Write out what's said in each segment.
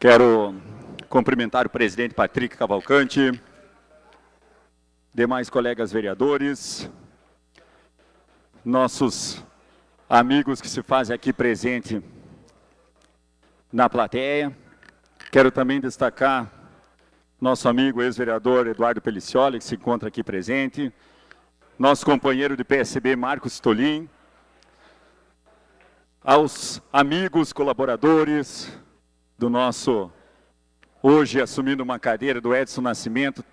Quero cumprimentar o presidente Patrick Cavalcante, demais colegas vereadores, nossos amigos que se fazem aqui presente na plateia. Quero também destacar nosso amigo ex-vereador Eduardo Pelicioli, que se encontra aqui presente, nosso companheiro de PSB Marcos Tolin, aos amigos colaboradores do nosso, hoje assumindo uma cadeira do Edson Nascimento,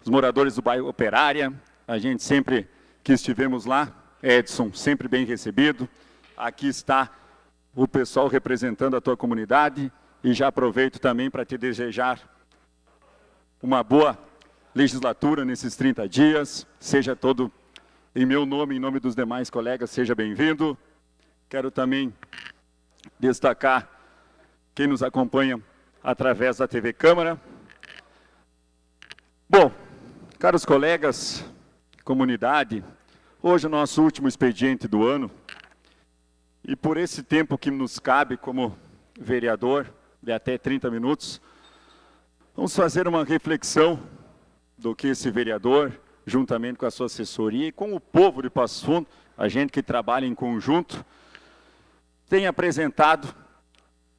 os moradores do bairro Operária. A gente sempre que estivemos lá, Edson, sempre bem recebido. Aqui está o pessoal representando a tua comunidade e já aproveito também para te desejar uma boa legislatura nesses 30 dias. Seja todo, em meu nome, em nome dos demais colegas, seja bem-vindo. Quero também destacar quem nos acompanha através da TV Câmara. Bom, caros colegas, comunidade, hoje é o nosso último expediente do ano e por esse tempo que nos cabe como vereador, de até 30 minutos, vamos fazer uma reflexão do que esse vereador, juntamente com a sua assessoria e com o povo de Passo Fundo, a gente que trabalha em conjunto, tem apresentado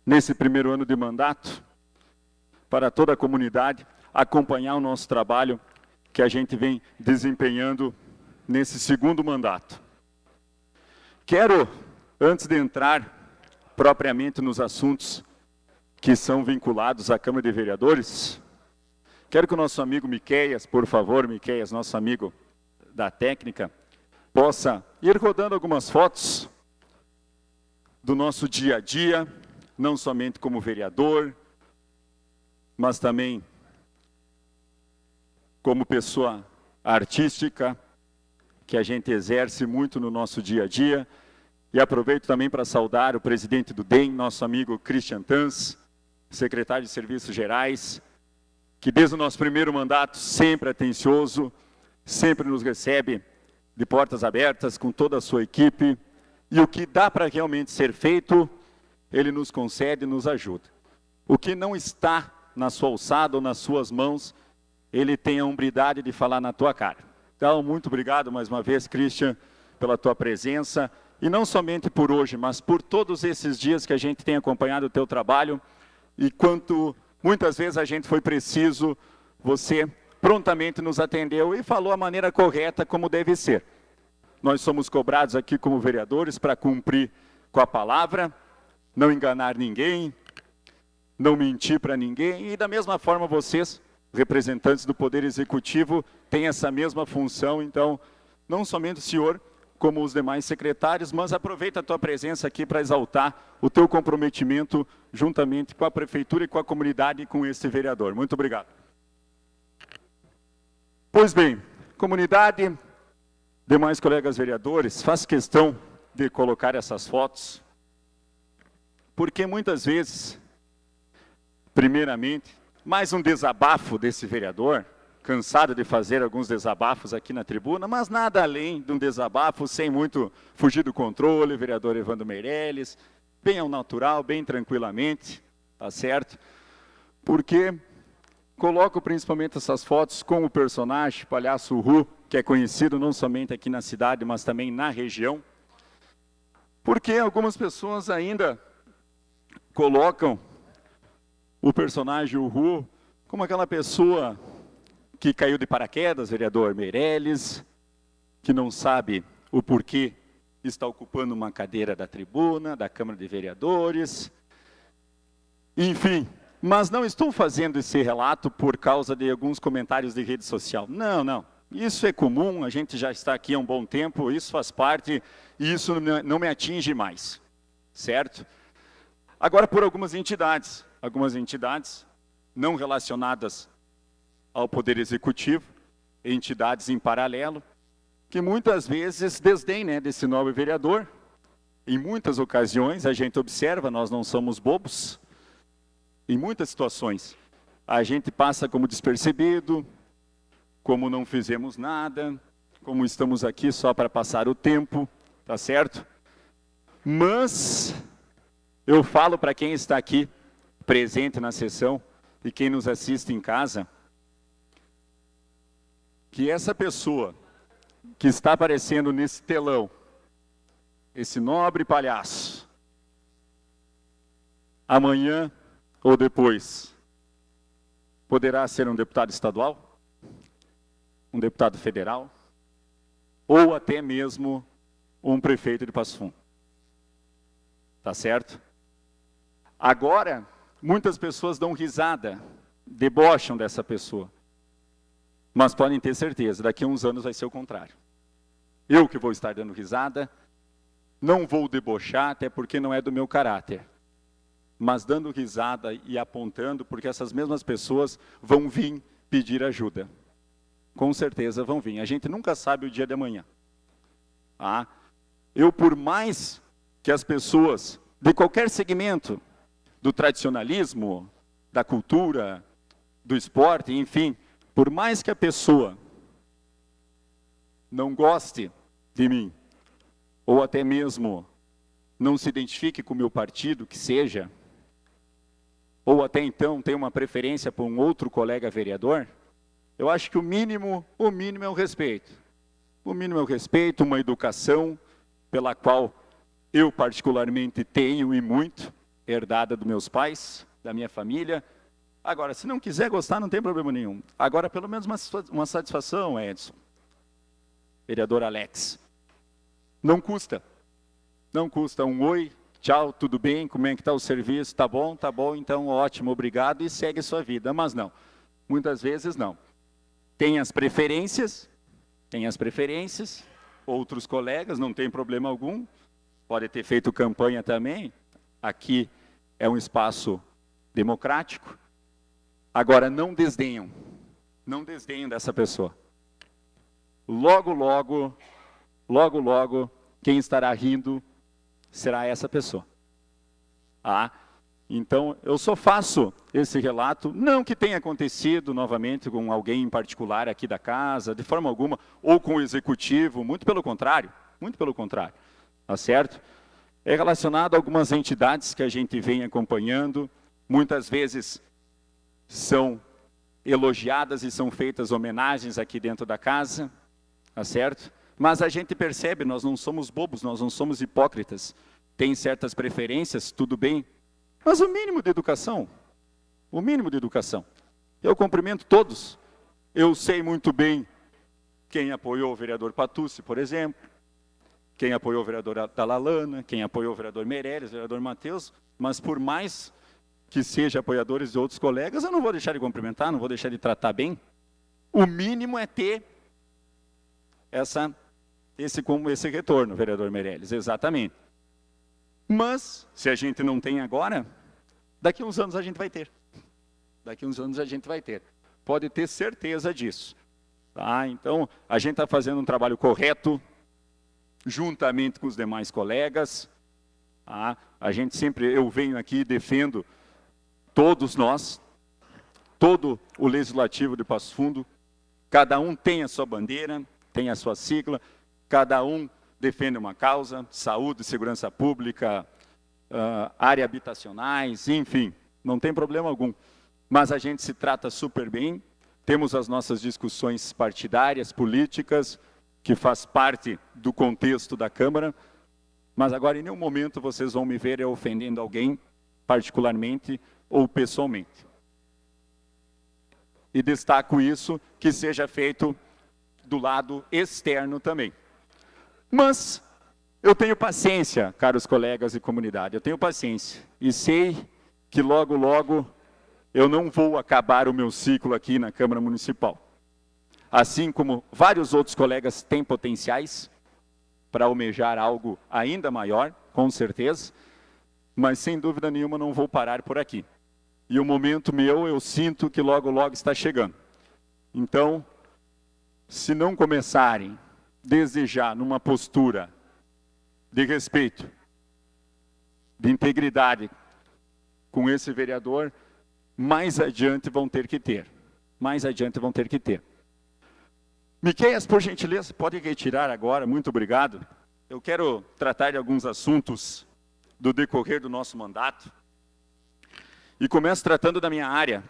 nesse primeiro ano de mandato para toda a comunidade acompanhar o nosso trabalho que a gente vem desempenhando nesse segundo mandato. Quero, antes de entrar propriamente nos assuntos que são vinculados à Câmara de Vereadores, quero que o nosso amigo Miqueias, por favor, Miqueias, nosso amigo da técnica, possa ir rodando algumas fotos do nosso dia a dia, não somente como vereador, mas também como pessoa artística, que a gente exerce muito no nosso dia a dia. E aproveito também para saudar o presidente do DEM, nosso amigo Christian Tans, secretário de Serviços Gerais, que desde o nosso primeiro mandato, sempre atencioso, sempre nos recebe de portas abertas com toda a sua equipe, e o que dá para realmente ser feito, ele nos concede e nos ajuda. O que não está na sua alçada ou nas suas mãos, ele tem a hombridade de falar na tua cara. Então, muito obrigado mais uma vez, Christian, pela tua presença, e não somente por hoje, mas por todos esses dias que a gente tem acompanhado o teu trabalho, e quanto muitas vezes a gente foi preciso, você prontamente nos atendeu e falou a maneira correta como deve ser. Nós somos cobrados aqui como vereadores para cumprir com a palavra, não enganar ninguém, não mentir para ninguém, e da mesma forma vocês, representantes do Poder Executivo, têm essa mesma função. Então, não somente o senhor, como os demais secretários, mas aproveita a tua presença aqui para exaltar o teu comprometimento juntamente com a Prefeitura e com a comunidade e com esse vereador. Muito obrigado. Pois bem, comunidade, demais colegas vereadores, faço questão de colocar essas fotos, porque muitas vezes, primeiramente, mais um desabafo desse vereador, cansado de fazer alguns desabafos aqui na tribuna, mas nada além de um desabafo, sem muito fugir do controle, vereador Evandro Meirelles, bem ao natural, bem tranquilamente, tá certo? Porque coloco principalmente essas fotos com o personagem, Palhaço Ru, que é conhecido não somente aqui na cidade, mas também na região, porque algumas pessoas ainda colocam o personagem Ru como aquela pessoa que caiu de paraquedas, vereador Meirelles, que não sabe o porquê está ocupando uma cadeira da tribuna, da Câmara de Vereadores, enfim. Mas não estou fazendo esse relato por causa de alguns comentários de rede social. Não, não. Isso é comum, a gente já está aqui há um bom tempo, isso faz parte, e isso não me atinge mais, certo? Agora, por algumas entidades não relacionadas ao Poder Executivo, entidades em paralelo, que muitas vezes desdém, né, desse nobre vereador. Em muitas ocasiões, a gente observa, nós não somos bobos, em muitas situações, a gente passa como despercebido, como não fizemos nada, como estamos aqui só para passar o tempo, tá certo? Mas eu falo para quem está aqui presente na sessão e quem nos assiste em casa, que essa pessoa que está aparecendo nesse telão, esse nobre palhaço, amanhã ou depois, poderá ser um deputado estadual, um deputado federal, ou até mesmo um prefeito de Passo Fundo. Tá certo? Agora, muitas pessoas dão risada, debocham dessa pessoa. Mas podem ter certeza, daqui a uns anos vai ser o contrário. Eu que vou estar dando risada, não vou debochar, até porque não é do meu caráter. Mas dando risada e apontando, porque essas mesmas pessoas vão vir pedir ajuda. Com certeza vão vir. A gente nunca sabe o dia de amanhã. Ah, eu, por mais que as pessoas de qualquer segmento, do tradicionalismo, da cultura, do esporte, enfim, por mais que a pessoa não goste de mim, ou até mesmo não se identifique com o meu partido, que seja, ou até então tenha uma preferência por um outro colega vereador, eu acho que o mínimo é o respeito. O mínimo é o respeito, uma educação pela qual eu particularmente tenho e muito, herdada dos meus pais, da minha família. Agora, se não quiser gostar, não tem problema nenhum. Agora, pelo menos uma satisfação, Edson. Vereador Alex. Não custa. Não custa um oi, tchau, tudo bem, como é que está o serviço? Tá bom, então ótimo, obrigado, e segue sua vida. Mas não, muitas vezes não. Tem as preferências, outros colegas, não tem problema algum, pode ter feito campanha também, aqui é um espaço democrático. Agora, não desdenham dessa pessoa. Logo, logo, quem estará rindo será essa pessoa. Ah, então, eu só faço esse relato, não que tenha acontecido novamente com alguém em particular aqui da casa, de forma alguma, ou com o executivo, muito pelo contrário, tá certo? É relacionado a algumas entidades que a gente vem acompanhando, muitas vezes são elogiadas e são feitas homenagens aqui dentro da casa, tá certo? Mas a gente percebe, nós não somos bobos, nós não somos hipócritas, tem certas preferências, tudo bem, mas o mínimo de educação, eu cumprimento todos, eu sei muito bem quem apoiou o vereador Patucci, por exemplo, quem apoiou o vereador Talalana, quem apoiou o vereador Meirelles, o vereador Matheus, mas por mais que sejam apoiadores de outros colegas, eu não vou deixar de cumprimentar, não vou deixar de tratar bem. O mínimo é ter esse retorno, vereador Meirelles, exatamente. Mas, se a gente não tem agora, daqui a uns anos a gente vai ter. Pode ter certeza disso. Tá? Então, a gente está fazendo um trabalho correto, juntamente com os demais colegas. Tá? A gente sempre, eu venho aqui e defendo todos nós, todo o Legislativo de Passo Fundo, cada um tem a sua bandeira, tem a sua sigla, cada um defende uma causa, saúde, segurança pública, área habitacionais, enfim, não tem problema algum. Mas a gente se trata super bem, temos as nossas discussões partidárias, políticas, que faz parte do contexto da Câmara, mas agora em nenhum momento vocês vão me ver ofendendo alguém, particularmente ou pessoalmente. E destaco isso, que seja feito do lado externo também. Mas eu tenho paciência, caros colegas e comunidade, eu tenho paciência. E sei que logo, logo, eu não vou acabar o meu ciclo aqui na Câmara Municipal. Assim como vários outros colegas têm potenciais para almejar algo ainda maior, com certeza, mas sem dúvida nenhuma não vou parar por aqui. E o momento meu, eu sinto que logo, logo está chegando. Então, se não começarem desde já numa postura de respeito, de integridade com esse vereador, mais adiante vão ter que ter. Miqueias, por gentileza, pode retirar agora, muito obrigado. Eu quero tratar de alguns assuntos do decorrer do nosso mandato. E começo tratando da minha área,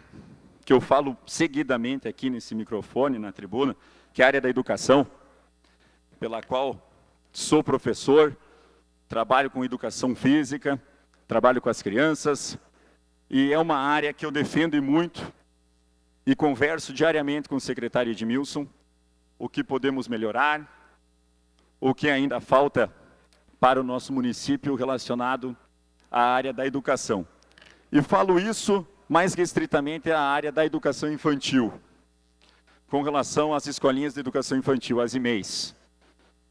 que eu falo seguidamente aqui nesse microfone, na tribuna, que é a área da educação, pela qual sou professor, trabalho com educação física, trabalho com as crianças, e é uma área que eu defendo e muito, e converso diariamente com o secretário Edmilson, o que podemos melhorar, o que ainda falta para o nosso município relacionado à área da educação. E falo isso mais restritamente à área da educação infantil, com relação às escolinhas de educação infantil, as EMEIs,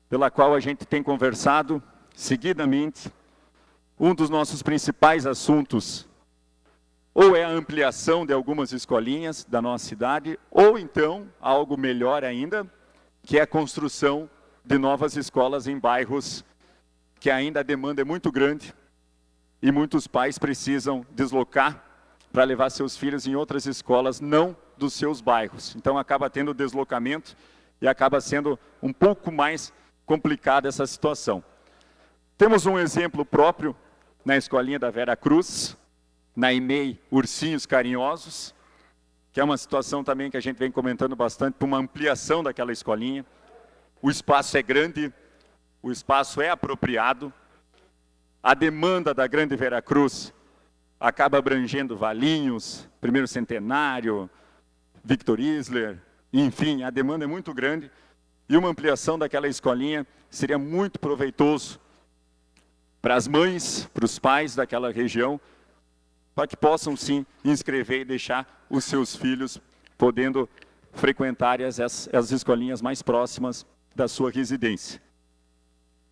pela qual a gente tem conversado seguidamente. Um dos nossos principais assuntos ou é a ampliação de algumas escolinhas da nossa cidade, ou então, algo melhor ainda, que é a construção de novas escolas em bairros que ainda a demanda é muito grande e muitos pais precisam deslocar para levar seus filhos em outras escolas, não dos seus bairros. Então acaba tendo deslocamento e acaba sendo um pouco mais complicada essa situação. Temos um exemplo próprio na escolinha da Vera Cruz, na EMEI Ursinhos Carinhosos, que é uma situação também que a gente vem comentando bastante, por uma ampliação daquela escolinha. O espaço é grande, o espaço é apropriado, a demanda da Grande Vera Cruz acaba abrangendo Valinhos, Primeiro Centenário, Victor Isler, enfim, a demanda é muito grande, e uma ampliação daquela escolinha seria muito proveitoso para as mães, para os pais daquela região, para que possam sim inscrever e deixar os seus filhos podendo frequentar as escolinhas mais próximas da sua residência.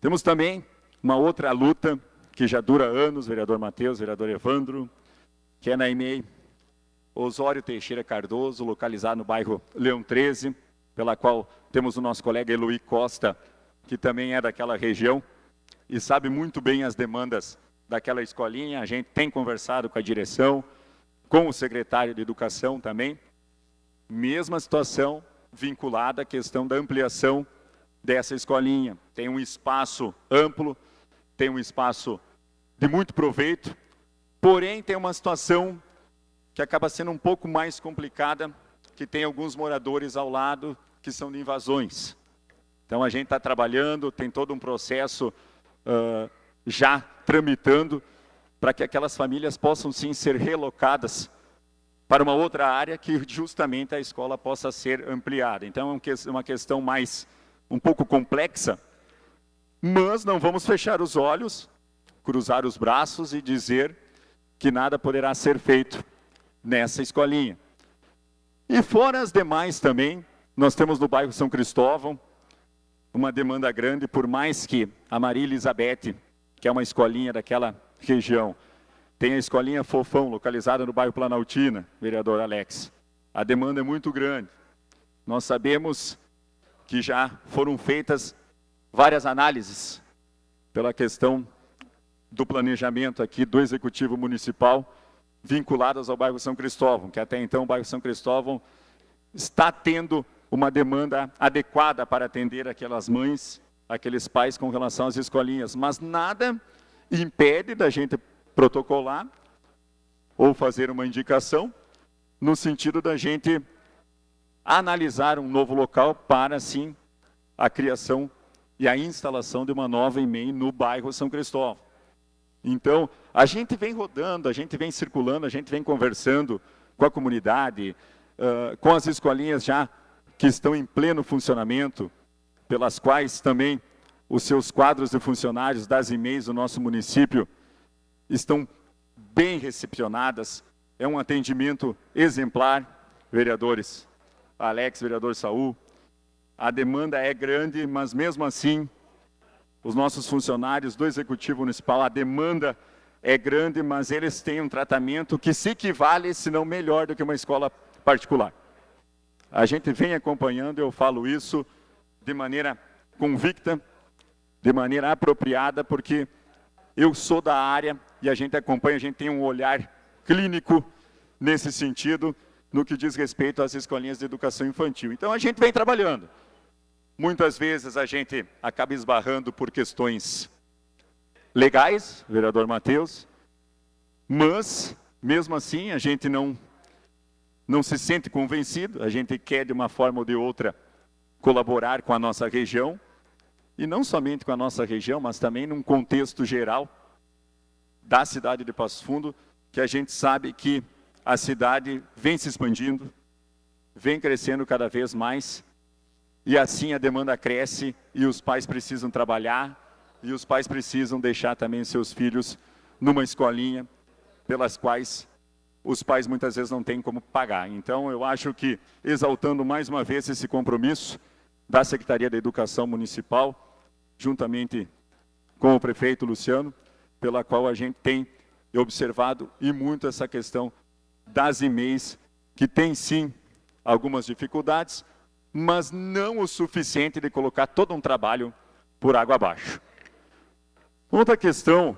Temos também uma outra luta que já dura anos, vereador Matheus, vereador Evandro, que é na EMEI Osório Teixeira Cardoso, localizado no bairro Leão 13, pela qual temos o nosso colega Eloy Costa, que também é daquela região e sabe muito bem as demandas daquela escolinha. A gente tem conversado com a direção, com o secretário de Educação também. Mesma situação vinculada à questão da ampliação dessa escolinha. Tem um espaço amplo, tem um espaço de muito proveito, porém tem uma situação que acaba sendo um pouco mais complicada, que tem alguns moradores ao lado que são de invasões. Então a gente está trabalhando, tem todo um processo já tramitando para que aquelas famílias possam sim ser relocadas para uma outra área que justamente a escola possa ser ampliada. Então é uma questão mais um pouco complexa, mas não vamos fechar os olhos, cruzar os braços e dizer que nada poderá ser feito nessa escolinha. E fora as demais também, nós temos no bairro São Cristóvão uma demanda grande, por mais que a Maria Elizabeth, que é uma escolinha daquela região, tem a escolinha Fofão, localizada no bairro Planaltina, vereador Alex. A demanda é muito grande. Nós sabemos que já foram feitas várias análises pela questão do planejamento aqui do Executivo Municipal, vinculadas ao bairro São Cristóvão, que até então o bairro São Cristóvão está tendo uma demanda adequada para atender aquelas mães, aqueles pais com relação às escolinhas, mas nada impede da gente protocolar ou fazer uma indicação no sentido da gente analisar um novo local para, sim, a criação e a instalação de uma nova EMEI no bairro São Cristóvão. Então, a gente vem rodando, a gente vem circulando, a gente vem conversando com a comunidade, com as escolinhas já que estão em pleno funcionamento, pelas quais também os seus quadros de funcionários das EMEIs do nosso município estão bem recepcionadas. É um atendimento exemplar, vereadores Alex, vereador Saul. A demanda é grande, mas mesmo assim, os nossos funcionários do Executivo Municipal, a demanda é grande, mas eles têm um tratamento que se equivale, se não melhor, do que uma escola particular. A gente vem acompanhando, eu falo isso de maneira convicta, de maneira apropriada, porque eu sou da área e a gente acompanha, a gente tem um olhar clínico nesse sentido, no que diz respeito às escolinhas de educação infantil. Então a gente vem trabalhando. Muitas vezes a gente acaba esbarrando por questões legais, vereador Matheus, mas Mesmo assim, a gente não se sente convencido, a gente quer de uma forma ou de outra colaborar com a nossa região, e não somente com a nossa região, mas também num contexto geral da cidade de Passo Fundo, que a gente sabe que a cidade vem se expandindo, vem crescendo cada vez mais, e assim a demanda cresce, e os pais precisam trabalhar, e os pais precisam deixar também seus filhos numa escolinha, pelas quais os pais muitas vezes não têm como pagar. Então, eu acho que, exaltando mais uma vez esse compromisso da Secretaria da Educação Municipal, juntamente com o prefeito Luciano, pela qual a gente tem observado e muito essa questão das EMEIs, que tem sim algumas dificuldades, mas não o suficiente de colocar todo um trabalho por água abaixo. Outra questão,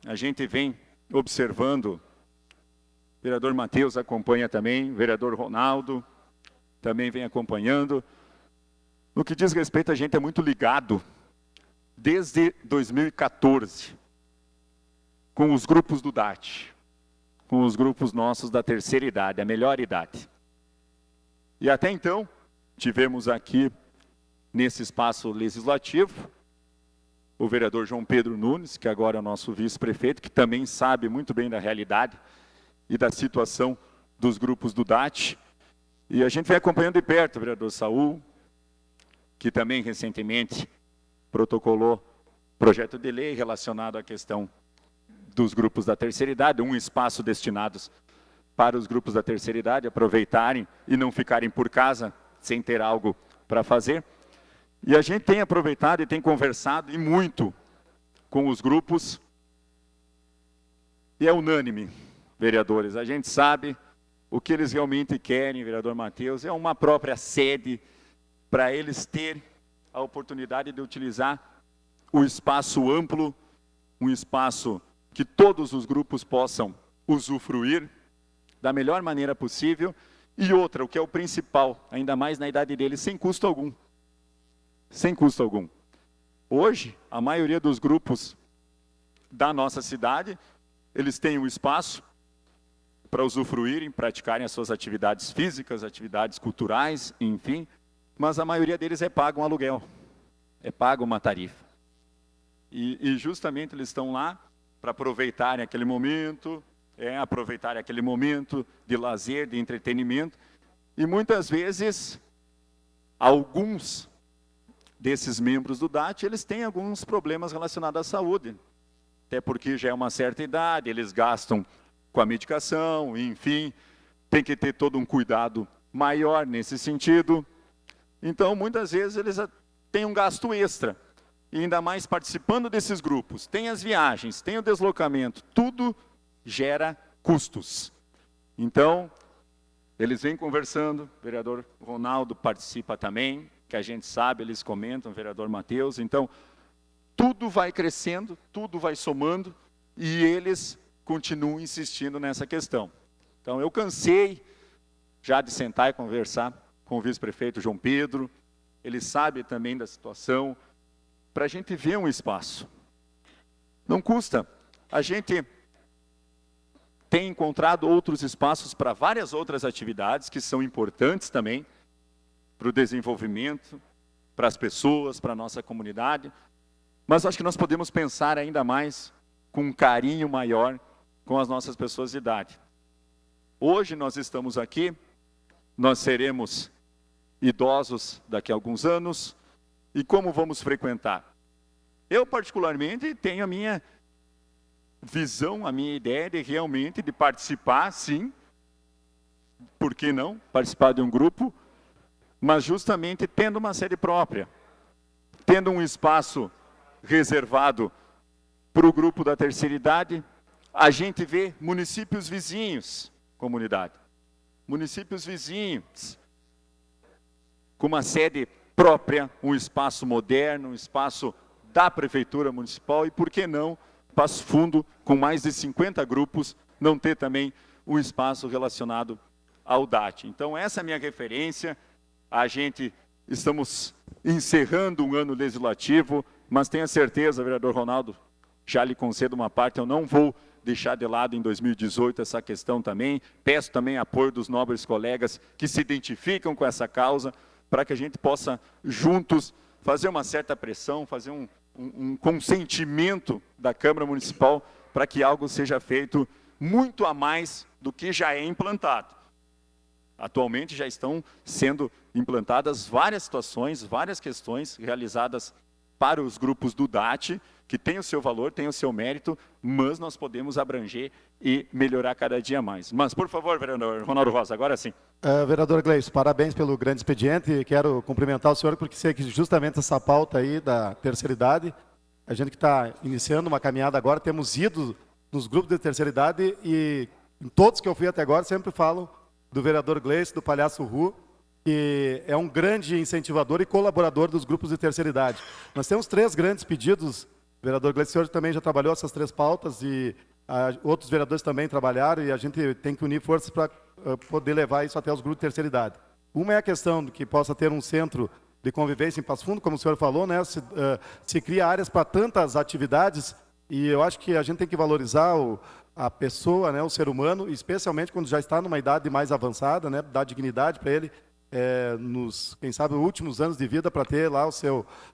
a gente vem observando, o vereador Matheus acompanha também, o vereador Ronaldo também vem acompanhando. No que diz respeito, a gente é muito ligado, desde 2014, com os grupos do DAT, com os grupos nossos da terceira idade, a melhor idade. E até então, tivemos aqui, nesse espaço legislativo, o vereador João Pedro Nunes, que agora é o nosso vice-prefeito, que também sabe muito bem da realidade e da situação dos grupos do DAT. E a gente vem acompanhando de perto o vereador Saul, que também recentemente protocolou projeto de lei relacionado à questão dos grupos da terceira idade, um espaço destinados para os grupos da terceira idade aproveitarem e não ficarem por casa sem ter algo para fazer. E a gente tem aproveitado e tem conversado, e muito, com os grupos, e é unânime, vereadores, a gente sabe o que eles realmente querem, vereador Matheus, é uma própria sede para eles terem a oportunidade de utilizar o espaço amplo, um espaço que todos os grupos possam usufruir da melhor maneira possível, e outra, o que é o principal, ainda mais na idade deles, sem custo algum. Sem custo algum. Hoje, a maioria dos grupos da nossa cidade, eles têm um espaço para usufruírem, praticarem as suas atividades físicas, atividades culturais, enfim, mas a maioria deles é pago um aluguel, é pago uma tarifa. E justamente eles estão lá para aproveitarem aquele momento, aproveitarem aquele momento de lazer, de entretenimento, e muitas vezes, alguns desses membros do DAT, eles têm alguns problemas relacionados à saúde, até porque já é uma certa idade, eles gastam com a medicação, enfim, tem que ter todo um cuidado maior nesse sentido. Então, muitas vezes, eles têm um gasto extra, e ainda mais participando desses grupos, tem as viagens, tem o deslocamento, tudo gera custos. Então, eles vêm conversando, o vereador Ronaldo participa também, que a gente sabe, eles comentam, o vereador Matheus, então, tudo vai crescendo, tudo vai somando, e eles continuam insistindo nessa questão. Então, eu cansei já de sentar e conversar com o vice-prefeito João Pedro, ele sabe também da situação, para a gente ver um espaço. Não custa, a gente tem encontrado outros espaços para várias outras atividades que são importantes também, para o desenvolvimento, para as pessoas, para a nossa comunidade, mas acho que nós podemos pensar ainda mais com um carinho maior com as nossas pessoas de idade. Hoje nós estamos aqui, nós seremos idosos daqui a alguns anos, e como vamos frequentar? Eu particularmente tenho a minha visão, a minha ideia de realmente de participar, sim, por que não, participar de um grupo, mas justamente tendo uma sede própria, tendo um espaço reservado para o grupo da terceira idade, a gente vê municípios vizinhos, comunidade, municípios vizinhos, com uma sede própria, um espaço moderno, um espaço da Prefeitura Municipal, e por que não, Passo Fundo, com mais de 50 grupos, não ter também um espaço relacionado ao DAT. Então, essa é a minha referência. A gente estamos encerrando um ano legislativo, mas tenha certeza, vereador Ronaldo, já lhe concedo uma parte, eu não vou deixar de lado em 2018 essa questão também. Peço também apoio dos nobres colegas que se identificam com essa causa, para que a gente possa, juntos, fazer uma certa pressão, fazer um consentimento da Câmara Municipal para que algo seja feito muito a mais do que já é implantado. Atualmente já estão sendo implantadas várias situações, várias questões realizadas para os grupos do DAT, que tem o seu valor, tem o seu mérito, mas nós podemos abranger e melhorar cada dia mais. Mas, por favor, vereador Ronaldo Rosa, agora sim. Vereador Gleison, parabéns pelo grande expediente. Quero cumprimentar o senhor, porque sei que justamente essa pauta aí da terceira idade, a gente que está iniciando uma caminhada agora, temos ido nos grupos de terceira idade e em todos que eu fui até agora sempre falo do vereador Gleison, do Palhaço Ru, que é um grande incentivador e colaborador dos grupos de terceira idade. Nós temos 3 grandes pedidos. O vereador Gleison, o senhor também já trabalhou essas 3 pautas e outros vereadores também trabalharam, e a gente tem que unir forças para poder levar isso até os grupos de terceira idade. Uma é a questão de que possa ter um centro de convivência em Passo Fundo, como o senhor falou, né? Se cria áreas para tantas atividades, e eu acho que a gente tem que valorizar a pessoa, né, o ser humano, especialmente quando já está numa idade mais avançada, né, dar dignidade para ele, quem sabe, os últimos anos de vida, para ter lá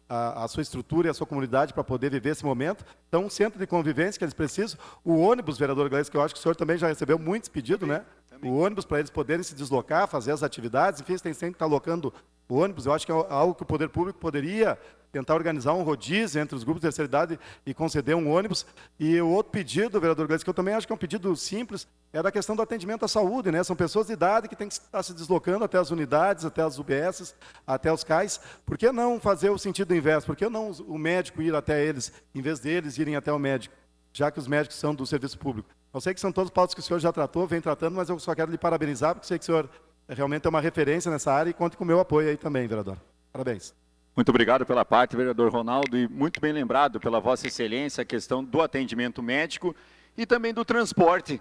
a sua estrutura e a sua comunidade para poder viver esse momento. Então, um centro de convivência que eles precisam. O ônibus, vereador Gleison, que eu acho que o senhor também já recebeu muitos pedidos, né? O ônibus para eles poderem se deslocar, fazer as atividades, enfim, tem sempre que estar alocando o ônibus. Eu acho que é algo que o poder público poderia tentar organizar um rodízio entre os grupos de terceira idade e conceder um ônibus. E o outro pedido, vereador Gleison, que eu também acho que é um pedido simples, é da questão do atendimento à saúde, né? São pessoas de idade que têm que estar se deslocando até as unidades, até as UBSs, até os CAIs. Por que não fazer o sentido inverso? Por que não o médico ir até eles, em vez deles irem até o médico, já que os médicos são do serviço público? Eu sei que são todos pautas que o senhor já tratou, vem tratando, mas eu só quero lhe parabenizar, porque sei que o senhor realmente é uma referência nessa área e conte com o meu apoio aí também, vereador. Parabéns. Muito obrigado pela parte, vereador Ronaldo, e muito bem lembrado pela Vossa Excelência a questão do atendimento médico e também do transporte,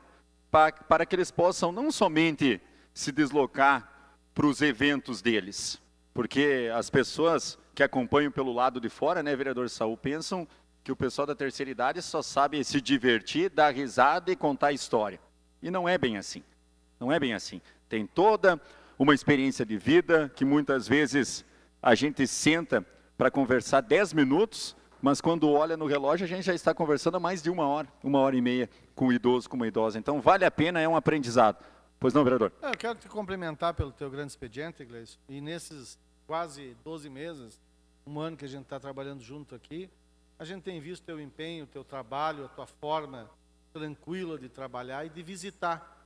para que eles possam não somente se deslocar para os eventos deles, porque as pessoas que acompanham pelo lado de fora, né, vereador Saul, pensam que o pessoal da terceira idade só sabe se divertir, dar risada e contar história. E não é bem assim. Não é bem assim. Tem toda uma experiência de vida que muitas vezes a gente senta para conversar 10 minutos, mas quando olha no relógio a gente já está conversando há mais de 1 hora e meia com o idoso, com uma idosa. Então vale a pena, é um aprendizado. Pois não, vereador? Eu quero te cumprimentar pelo teu grande expediente, Gleison. E nesses quase 12 meses, 1 ano que a gente está trabalhando junto aqui, a gente tem visto teu empenho, teu trabalho, a tua forma tranquila de trabalhar e de visitar.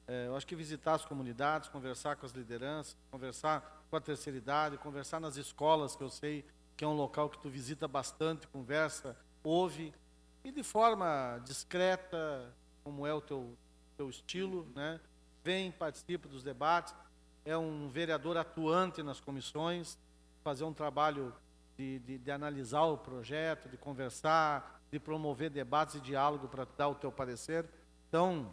Eu acho que visitar as comunidades, conversar com as lideranças, conversar com a terceira idade, conversar nas escolas, que eu sei que é um local que tu visita bastante, conversa, ouve, e de forma discreta, como é o teu estilo, né? Vem, participa dos debates, é um vereador atuante nas comissões, fazer um trabalho de analisar o projeto, de conversar, de promover debates e diálogo para dar o teu parecer. Então,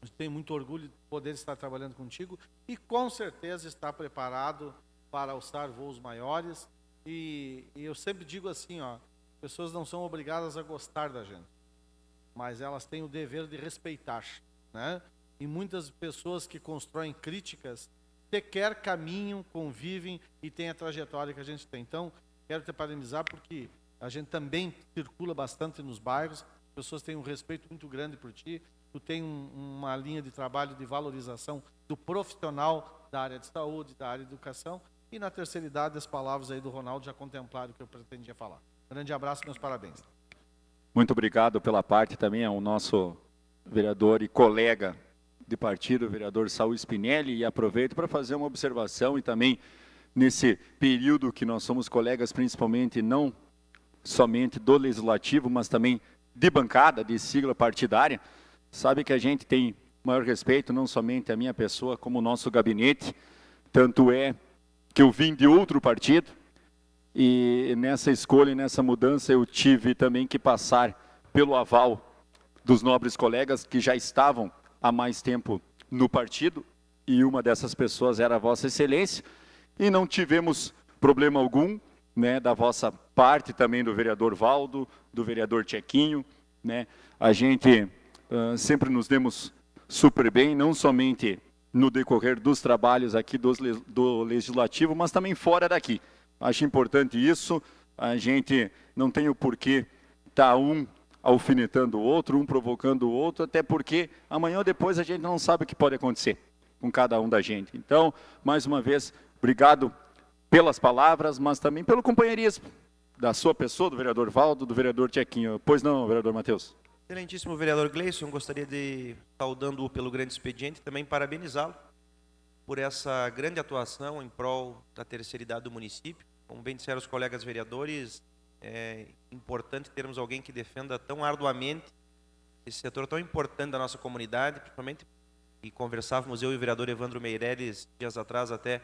eu tenho muito orgulho de poder estar trabalhando contigo e com certeza estar preparado para alçar voos maiores. E eu sempre digo assim, ó, pessoas não são obrigadas a gostar da gente, mas elas têm o dever de respeitar, né? E muitas pessoas que constroem críticas sequer caminham, convivem e têm a trajetória que a gente tem. Então, quero te parabenizar porque a gente também circula bastante nos bairros, as pessoas têm um respeito muito grande por ti, tu tem uma linha de trabalho de valorização do profissional da área de saúde, da área de educação, e na terceira idade as palavras aí do Ronaldo já contemplaram o que eu pretendia falar. Grande abraço e meus parabéns. Muito obrigado pela parte também ao nosso vereador e colega de partido, o vereador Saul Spinelli, e aproveito para fazer uma observação e também nesse período que nós somos colegas, principalmente não somente do Legislativo, mas também de bancada, de sigla partidária, sabe que a gente tem maior respeito, não somente a minha pessoa, como o nosso gabinete, tanto é que eu vim de outro partido, e nessa escolha e nessa mudança eu tive também que passar pelo aval dos nobres colegas que já estavam há mais tempo no partido, e uma dessas pessoas era a Vossa Excelência, e não tivemos problema algum, né, da vossa parte, também do vereador Valdo, do vereador Tchequinho, né, a gente sempre nos demos super bem, não somente no decorrer dos trabalhos aqui do Legislativo, mas também fora daqui. Acho importante isso, a gente não tem o porquê estar um alfinetando o outro, um provocando o outro, até porque amanhã ou depois a gente não sabe o que pode acontecer com cada um da gente. Então, mais uma vez, obrigado pelas palavras, mas também pelo companheirismo da sua pessoa, do vereador Valdo, do vereador Tchequinho. Pois não, vereador Matheus? Excelentíssimo vereador Gleison, gostaria de, saudando-o pelo grande expediente, também parabenizá-lo por essa grande atuação em prol da terceira idade do município. Como bem disseram os colegas vereadores, é importante termos alguém que defenda tão arduamente esse setor tão importante da nossa comunidade, principalmente, e conversávamos eu e o vereador Evandro Meirelles dias atrás até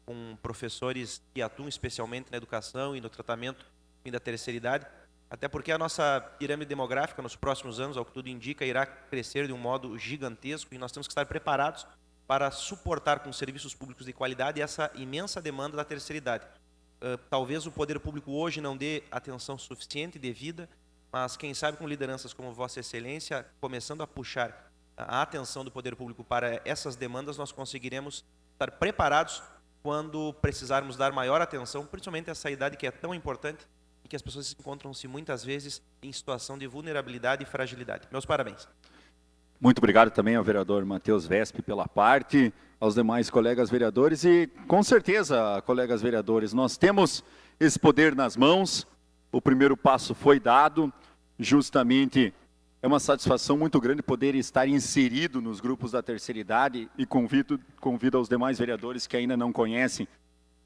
com professores que atuam especialmente na educação e no tratamento da terceira idade, até porque a nossa pirâmide demográfica nos próximos anos, ao que tudo indica, irá crescer de um modo gigantesco e nós temos que estar preparados para suportar com serviços públicos de qualidade essa imensa demanda da terceira idade. Talvez o poder público hoje não dê atenção suficiente e devida, mas quem sabe com lideranças como Vossa Excelência, começando a puxar a atenção do poder público para essas demandas, nós conseguiremos estar preparados quando precisarmos dar maior atenção, principalmente a essa idade que é tão importante e que as pessoas encontram-se muitas vezes em situação de vulnerabilidade e fragilidade. Meus parabéns. Muito obrigado também ao vereador Matheus Vesp pela parte, aos demais colegas vereadores e, com certeza, colegas vereadores, nós temos esse poder nas mãos, o primeiro passo foi dado, justamente é uma satisfação muito grande poder estar inserido nos grupos da terceira idade e convido aos demais vereadores que ainda não conhecem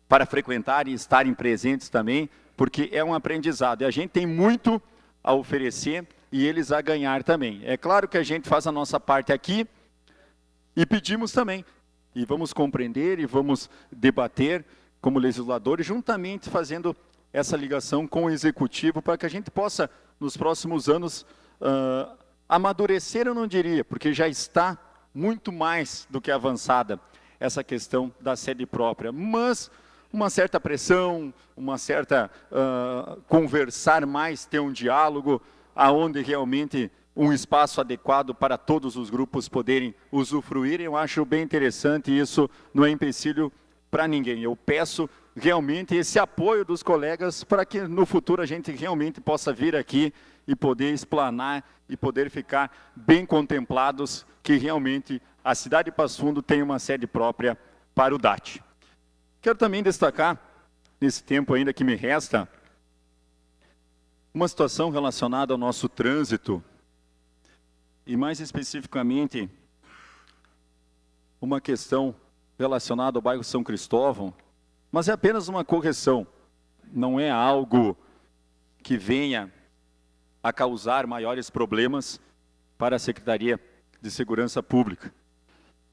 para frequentar e estarem presentes também, porque é um aprendizado e a gente tem muito a oferecer e eles a ganhar também. É claro que a gente faz a nossa parte aqui e pedimos também, e vamos compreender e vamos debater como legisladores, juntamente fazendo essa ligação com o Executivo, para que a gente possa, nos próximos anos, amadurecer, eu não diria, porque já está muito mais do que avançada essa questão da sede própria, mas uma certa pressão, uma certa conversar mais, ter um diálogo, aonde realmente um espaço adequado para todos os grupos poderem usufruir, eu acho bem interessante, e isso não é empecilho para ninguém. Eu peço realmente esse apoio dos colegas para que no futuro a gente realmente possa vir aqui e poder explanar e poder ficar bem contemplados que realmente a cidade de Passo Fundo tem uma sede própria para o DAT. Quero também destacar, nesse tempo ainda que me resta, uma situação relacionada ao nosso trânsito e mais especificamente uma questão relacionada ao bairro São Cristóvão, mas é apenas uma correção, não é algo que venha a causar maiores problemas para a Secretaria de Segurança Pública.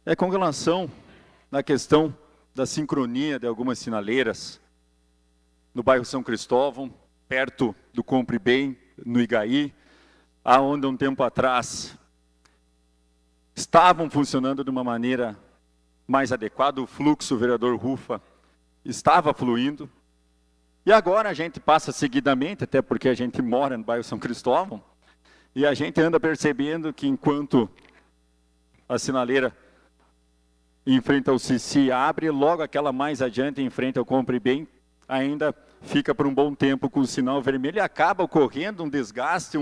É com relação à questão da sincronia de algumas sinaleiras no bairro São Cristóvão, perto do Compre Bem, no Igaí, aonde um tempo atrás estavam funcionando de uma maneira mais adequada, o fluxo, o vereador Rufa, estava fluindo, e agora a gente passa seguidamente, até porque a gente mora no bairro São Cristóvão, e a gente anda percebendo que enquanto a sinaleira em frente ao Cici abre, logo aquela mais adiante em frente ao Compre Bem, ainda fica por um bom tempo com o sinal vermelho e acaba ocorrendo um desgaste,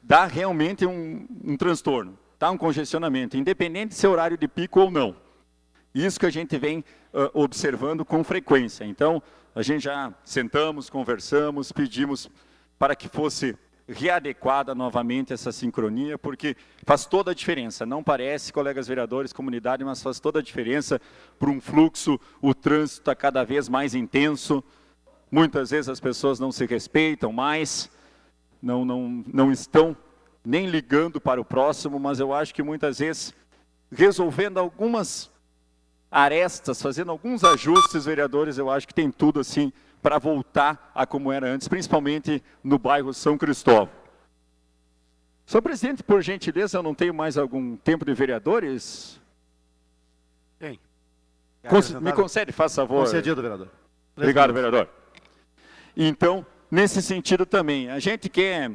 dá realmente um transtorno, tá? Um congestionamento, independente se é horário de pico ou não. Isso que a gente vem observando com frequência. Então, a gente já sentamos, conversamos, pedimos para que fosse readequada novamente essa sincronia, porque faz toda a diferença. Não parece, colegas vereadores, comunidade, mas faz toda a diferença para um fluxo, o trânsito está cada vez mais intenso, muitas vezes as pessoas não se respeitam mais, não estão nem ligando para o próximo, mas eu acho que muitas vezes, resolvendo algumas arestas, fazendo alguns ajustes, vereadores, eu acho que tem tudo assim para voltar a como era antes, principalmente no bairro São Cristóvão. Senhor presidente, por gentileza, eu não tenho mais algum tempo de vereadores? Tem. Me concede, faz favor. Concedido, vereador. Obrigado, vereador. Então, nesse sentido também, a gente quer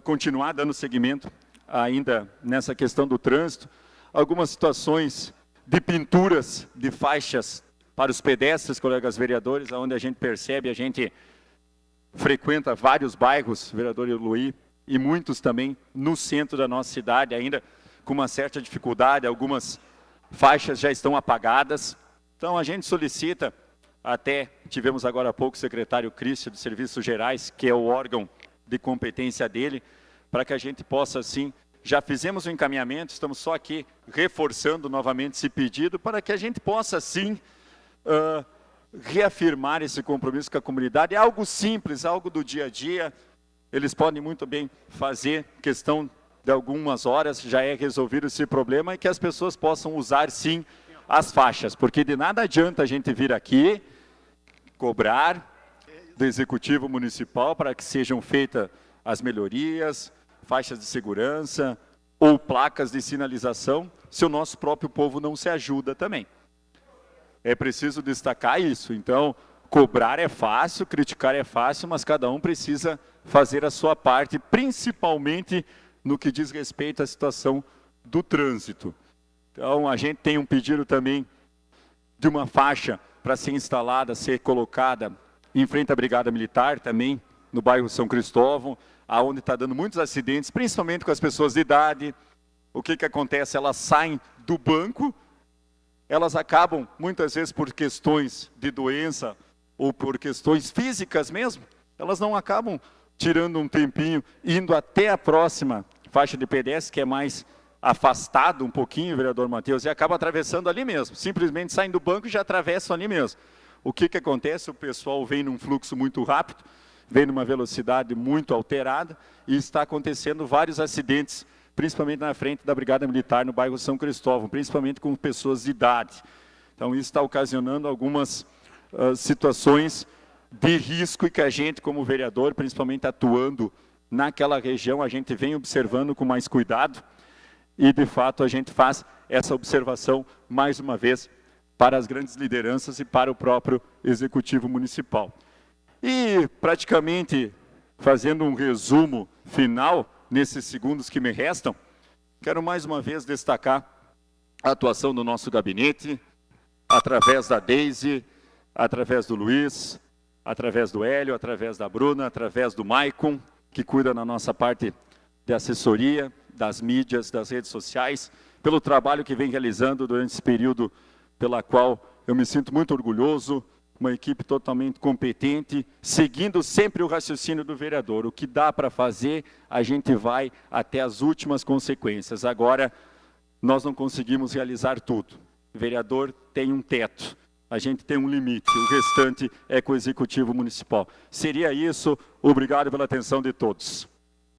continuar dando seguimento ainda nessa questão do trânsito, algumas situações de pinturas de faixas para os pedestres, colegas vereadores, onde a gente percebe, a gente frequenta vários bairros, vereador Luí, e muitos também no centro da nossa cidade, ainda com uma certa dificuldade, algumas faixas já estão apagadas. Então a gente solicita, até tivemos agora há pouco o secretário Cristian de Serviços Gerais, que é o órgão de competência dele, para que a gente possa, assim, já fizemos o encaminhamento, estamos só aqui reforçando novamente esse pedido, para que a gente possa, sim, reafirmar esse compromisso com a comunidade. É algo simples, algo do dia a dia, eles podem muito bem fazer, questão de algumas horas, já é resolvido esse problema, e que as pessoas possam usar, sim, as faixas, porque de nada adianta a gente vir aqui, cobrar do Executivo Municipal para que sejam feitas as melhorias, faixas de segurança ou placas de sinalização, se o nosso próprio povo não se ajuda também. É preciso destacar isso. Então, cobrar é fácil, criticar é fácil, mas cada um precisa fazer a sua parte, principalmente no que diz respeito à situação do trânsito. Então, a gente tem um pedido também de uma faixa para ser instalada, ser colocada em frente à Brigada Militar, também no bairro São Cristóvão, aonde está dando muitos acidentes, principalmente com as pessoas de idade. O que acontece? Elas saem do banco, elas acabam, muitas vezes por questões de doença ou por questões físicas mesmo, elas não acabam tirando um tempinho, indo até a próxima faixa de pedestre, que é mais afastado um pouquinho, vereador Matheus, e acaba atravessando ali mesmo. Simplesmente saem do banco e já atravessam ali mesmo. O que acontece? O pessoal vem num fluxo muito rápido, vem numa velocidade muito alterada e está acontecendo vários acidentes, principalmente na frente da Brigada Militar no bairro São Cristóvão, principalmente com pessoas de idade. Então isso está ocasionando algumas situações de risco e que a gente, como vereador, principalmente atuando naquela região, a gente vem observando com mais cuidado e, de fato, a gente faz essa observação, mais uma vez, para as grandes lideranças e para o próprio Executivo Municipal. E, praticamente, fazendo um resumo final, nesses segundos que me restam, quero mais uma vez destacar a atuação do nosso gabinete, através da Deise, através do Luiz, através do Hélio, através da Bruna, através do Maicon, que cuida na nossa parte de assessoria, das mídias, das redes sociais, pelo trabalho que vem realizando durante esse período, pela qual eu me sinto muito orgulhoso, uma equipe totalmente competente, seguindo sempre o raciocínio do vereador. O que dá para fazer, a gente vai até as últimas consequências. Agora, nós não conseguimos realizar tudo. O vereador tem um teto, a gente tem um limite, o restante é com o Executivo Municipal. Seria isso, obrigado pela atenção de todos.